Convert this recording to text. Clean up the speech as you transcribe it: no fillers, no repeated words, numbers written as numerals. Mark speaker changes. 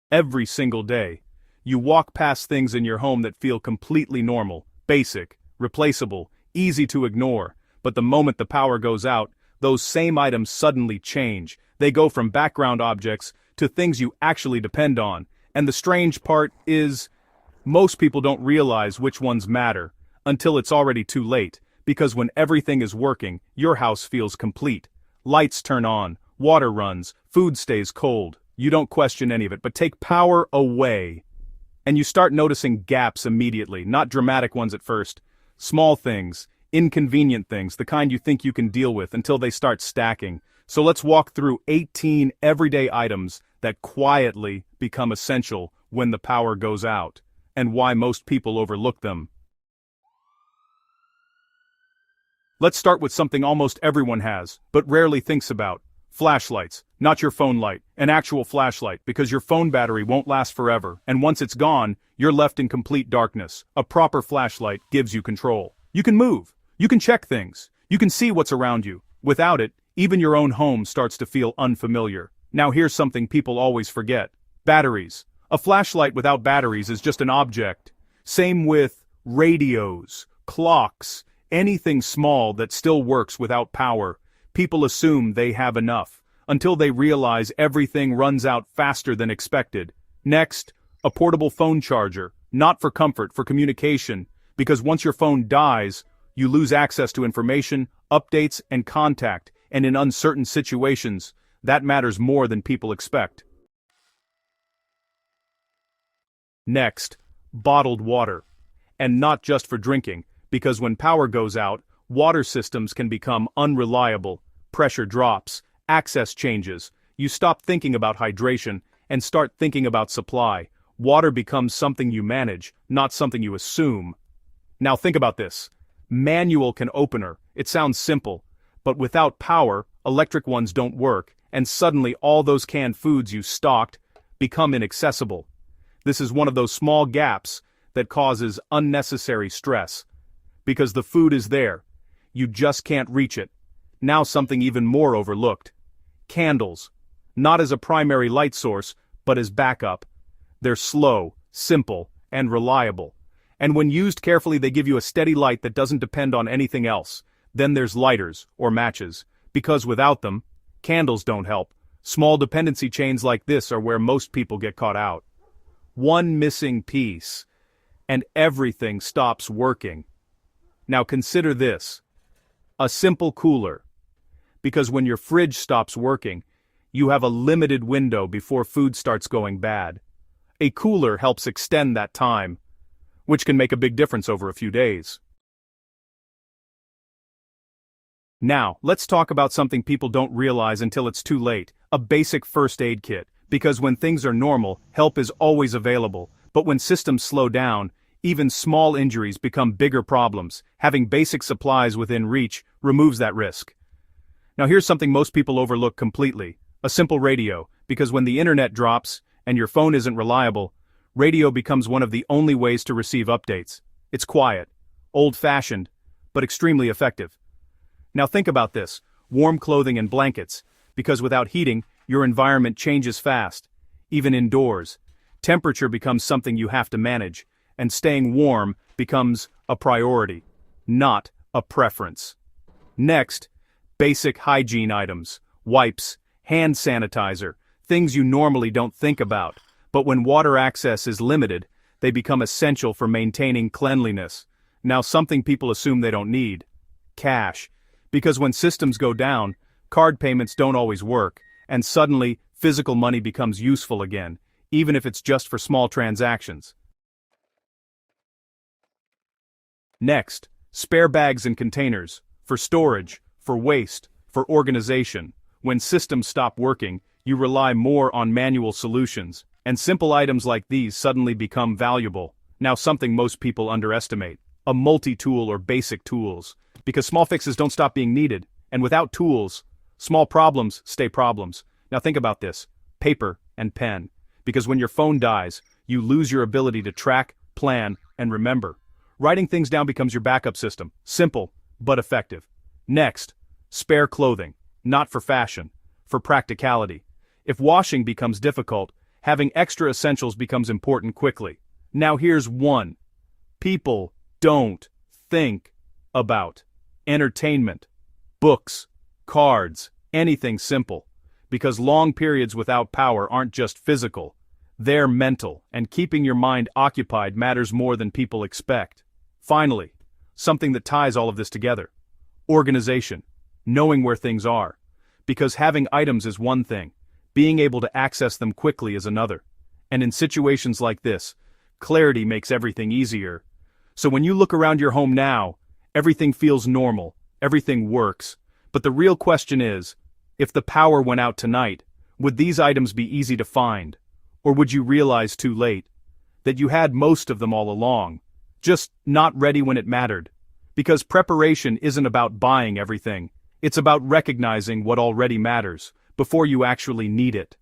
Speaker 1: Every single day. You walk past things in your home that feel completely normal, basic, replaceable, easy to ignore, but the moment the power goes out, those same items suddenly change. They go from background objects to things you actually depend on. And the strange part is, most people don't realize which ones matter until it's already too late, because when everything is working, your house feels complete. Lights turn on, water runs, food stays cold. You don't question any of it, but take power away. And you start noticing gaps immediately, not dramatic ones at first. Small things, inconvenient things, the kind you think you can deal with until they start stacking. So let's walk through 18 everyday items that quietly become essential when the power goes out, and why most people overlook them. Let's start with something almost everyone has, but rarely thinks about. Flashlights. Not your phone light, an actual flashlight, because your phone battery won't last forever, and once it's gone, you're left in complete darkness. A proper flashlight gives you control. You can move. You can check things. You can see what's around you. Without it, even your own home starts to feel unfamiliar. Now here's something people always forget. Batteries. A flashlight without batteries is just an object. Same with radios, clocks, anything small that still works without power. People assume they have enough, until they realize everything runs out faster than expected. Next, a portable phone charger, not for comfort, for communication, because once your phone dies, you lose access to information, updates, and contact, and in uncertain situations, that matters more than people expect. Next, bottled water. And not just for drinking, because when power goes out, water systems can become unreliable, pressure drops, access changes, you stop thinking about hydration and start thinking about supply. Water becomes something you manage, not something you assume. Now think about this. Manual can opener, it sounds simple, but without power, electric ones don't work, and suddenly all those canned foods you stocked become inaccessible. This is one of those small gaps that causes unnecessary stress. Because the food is there, you just can't reach it. Now something even more overlooked. Candles. Not as a primary light source, but as backup. They're slow, simple, and reliable. And when used carefully, they give you a steady light that doesn't depend on anything else. Then there's lighters, or matches. Because without them, candles don't help. Small dependency chains like this are where most people get caught out. One missing piece, and everything stops working. Now consider this. A simple cooler. Because when your fridge stops working, you have a limited window before food starts going bad. A cooler helps extend that time, which can make a big difference over a few days. Now, let's talk about something people don't realize until it's too late, a basic first aid kit. Because when things are normal, help is always available, but when systems slow down, even small injuries become bigger problems. Having basic supplies within reach removes that risk. Now here's something most people overlook completely. A simple radio, because when the internet drops, and your phone isn't reliable, radio becomes one of the only ways to receive updates. It's quiet, old-fashioned, but extremely effective. Now think about this, warm clothing and blankets, because without heating, your environment changes fast. Even indoors, temperature becomes something you have to manage, and staying warm becomes a priority, not a preference. Next, basic hygiene items, wipes, hand sanitizer, things you normally don't think about, but when water access is limited, they become essential for maintaining cleanliness. Now something people assume they don't need. Cash. Because when systems go down, card payments don't always work, and suddenly, physical money becomes useful again, even if it's just for small transactions. Next, spare bags and containers, for storage, for waste, for organization. When systems stop working, you rely more on manual solutions, and simple items like these suddenly become valuable. Now something most people underestimate, a multi-tool or basic tools, because small fixes don't stop being needed, and without tools, small problems stay problems. Now think about this, paper and pen, because when your phone dies, you lose your ability to track, plan, and remember. Writing things down becomes your backup system, simple, but effective. Next, spare clothing, not for fashion, for practicality. If washing becomes difficult, having extra essentials becomes important quickly. Now here's one. People don't think about entertainment, books, cards, anything simple. Because long periods without power aren't just physical, they're mental, and keeping your mind occupied matters more than people expect. Finally, something that ties all of this together. Organization. Knowing where things are. Because having items is one thing, being able to access them quickly is another. And in situations like this, clarity makes everything easier. So when you look around your home now, everything feels normal, everything works. But the real question is, if the power went out tonight, would these items be easy to find? Or would you realize too late that you had most of them all along, just not ready when it mattered? Because preparation isn't about buying everything, it's about recognizing what already matters before you actually need it.